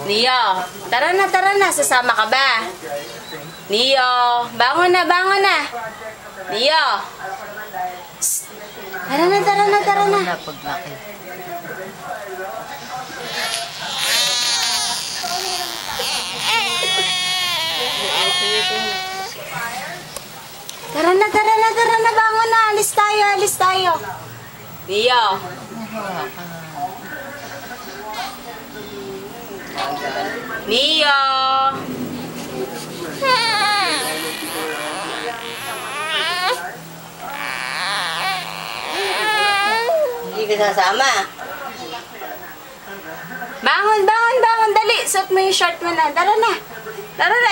Neo, tara na. Sasama ka ba? Neo, bangon na. Neo. Tara na. Paglaki. Tara na. Bangon na. Alis tayo. Neo. Neo. Hindi ka sasama. Bangon. Dali. Suot mo yung short mo na. Tara na.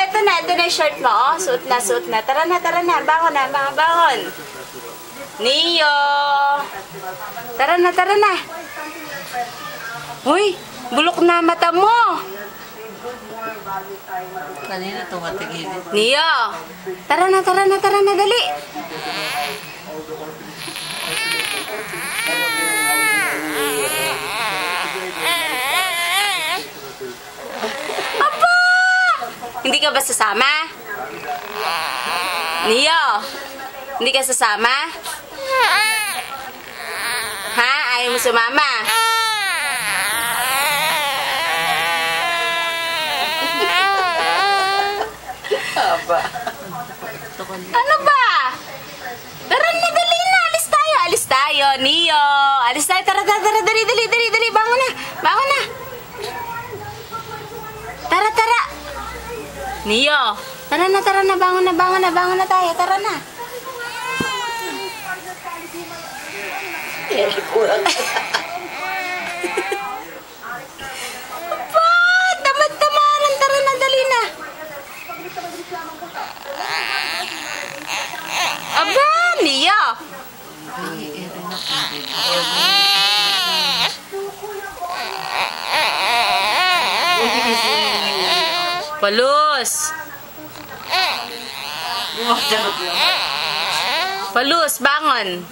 Ito na yung short mo. Oh, suot na. Tara na. Bangon. Neo. Tara na. Uy, bulok na mata mo. Kanina tumatigil. Neo. Tara na. Dali. Hindi ka ba sasama? Neo, hindi ka sasama? Ha? Ayaw mo sumama? Aba. Ano ba? Tara na, dali na. Alis tayo, Neo. Alis tayo. Tara. Dali. Bangon na. Tara. Neo, tara na. Bangon na tayo. Tara na. Kurang. Aba, tamad-tamaran. Tara na, dali na. Aba, Neo. Palus, bangon.